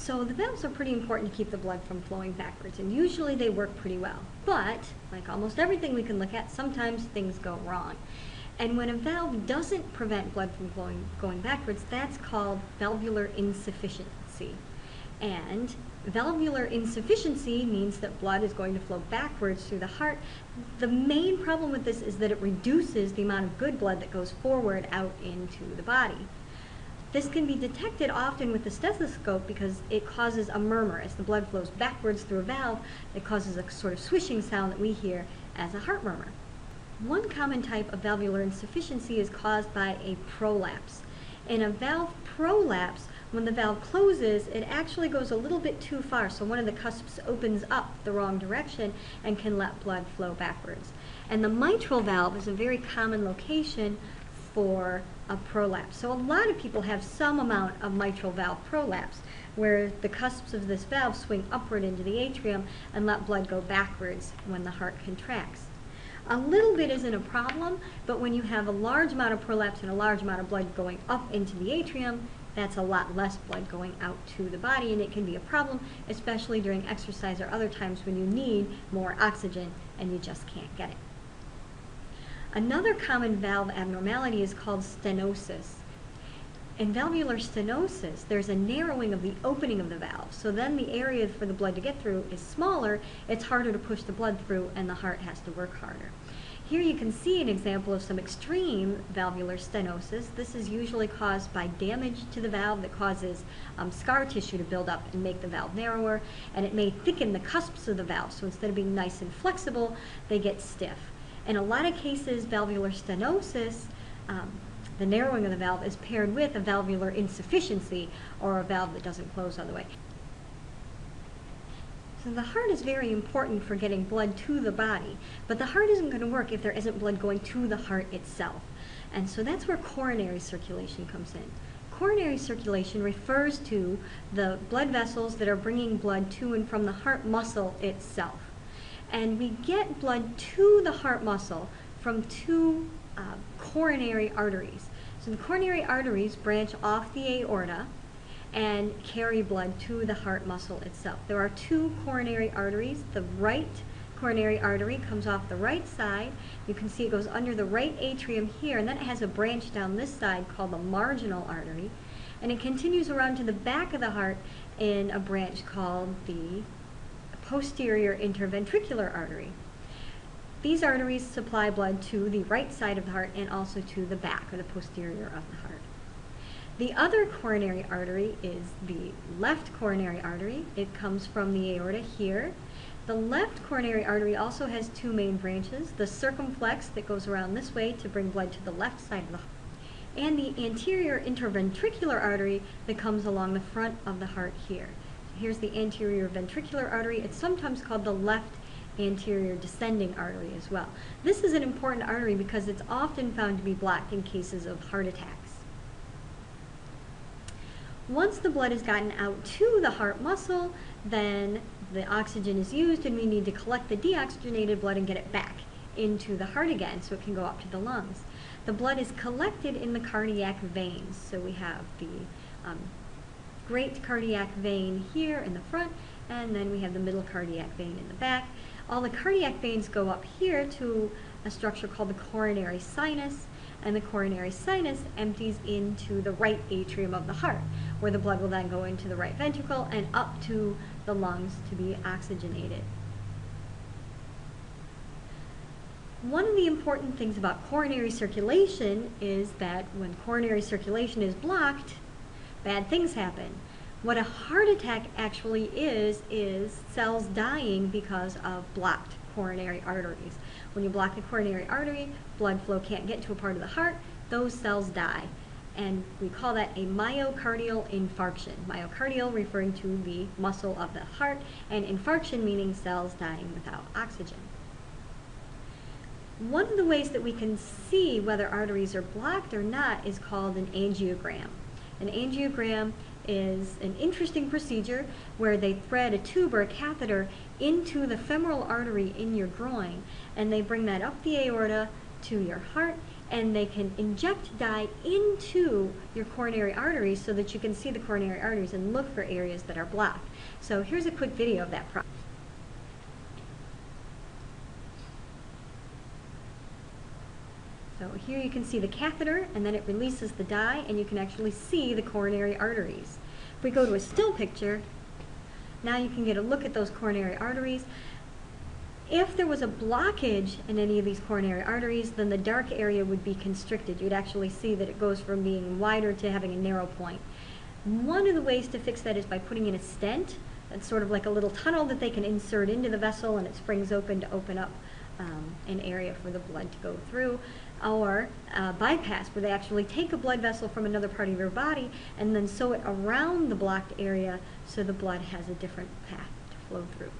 So the valves are pretty important to keep the blood from flowing backwards, and usually they work pretty well. But, like almost everything we can look at, sometimes things go wrong. And when a valve doesn't prevent blood from going backwards, that's called valvular insufficiency. And valvular insufficiency means that blood is going to flow backwards through the heart. The main problem with this is that it reduces the amount of good blood that goes forward out into the body. This can be detected often with the stethoscope because it causes a murmur. As the blood flows backwards through a valve, it causes a sort of swishing sound that we hear as a heart murmur. One common type of valvular insufficiency is caused by a prolapse. In a valve prolapse, when the valve closes, it actually goes a little bit too far, so one of the cusps opens up the wrong direction and can let blood flow backwards. And the mitral valve is a very common location for a prolapse. So a lot of people have some amount of mitral valve prolapse, where the cusps of this valve swing upward into the atrium and let blood go backwards when the heart contracts. A little bit isn't a problem, but when you have a large amount of prolapse and a large amount of blood going up into the atrium, that's a lot less blood going out to the body, and it can be a problem, especially during exercise or other times when you need more oxygen and you just can't get it. Another common valve abnormality is called stenosis. In valvular stenosis, there's a narrowing of the opening of the valve, so then the area for the blood to get through is smaller, it's harder to push the blood through, and the heart has to work harder. Here you can see an example of some extreme valvular stenosis. This is usually caused by damage to the valve that causes scar tissue to build up and make the valve narrower, and it may thicken the cusps of the valve, so instead of being nice and flexible, they get stiff. In a lot of cases, valvular stenosis, the narrowing of the valve, is paired with a valvular insufficiency, or a valve that doesn't close all the way. So the heart is very important for getting blood to the body, but the heart isn't going to work if there isn't blood going to the heart itself. And so that's where coronary circulation comes in. Coronary circulation refers to the blood vessels that are bringing blood to and from the heart muscle itself. And we get blood to the heart muscle from two coronary arteries. So the coronary arteries branch off the aorta and carry blood to the heart muscle itself. There are two coronary arteries. The right coronary artery comes off the right side. You can see it goes under the right atrium here, and then it has a branch down this side called the marginal artery. And it continues around to the back of the heart in a branch called the posterior interventricular artery. These arteries supply blood to the right side of the heart and also to the back, or the posterior of the heart. The other coronary artery is the left coronary artery. It comes from the aorta here. The left coronary artery also has two main branches, the circumflex that goes around this way to bring blood to the left side of the heart, and the anterior interventricular artery that comes along the front of the heart here. Here's the anterior ventricular artery. It's sometimes called the left anterior descending artery as well. This is an important artery because it's often found to be blocked in cases of heart attacks. Once the blood has gotten out to the heart muscle, then the oxygen is used and we need to collect the deoxygenated blood and get it back into the heart again so it can go up to the lungs. The blood is collected in the cardiac veins. So we have the great cardiac vein here in the front, and then we have the middle cardiac vein in the back. All the cardiac veins go up here to a structure called the coronary sinus, and the coronary sinus empties into the right atrium of the heart, where the blood will then go into the right ventricle and up to the lungs to be oxygenated. One of the important things about coronary circulation is that when coronary circulation is blocked, bad things happen. What a heart attack actually is cells dying because of blocked coronary arteries. When you block a coronary artery, blood flow can't get to a part of the heart, those cells die. And we call that a myocardial infarction. Myocardial referring to the muscle of the heart, and infarction meaning cells dying without oxygen. One of the ways that we can see whether arteries are blocked or not is called an angiogram. An angiogram is an interesting procedure where they thread a tube or a catheter into the femoral artery in your groin, and they bring that up the aorta to your heart, and they can inject dye into your coronary arteries so that you can see the coronary arteries and look for areas that are blocked. So here's a quick video of that process. So here you can see the catheter, and then it releases the dye, and you can actually see the coronary arteries. If we go to a still picture, now you can get a look at those coronary arteries. If there was a blockage in any of these coronary arteries, then the dark area would be constricted. You'd actually see that it goes from being wider to having a narrow point. One of the ways to fix that is by putting in a stent. That's sort of like a little tunnel that they can insert into the vessel, and it springs open to open up an area for the blood to go through, or bypass, where they actually take a blood vessel from another part of your body and then sew it around the blocked area so the blood has a different path to flow through.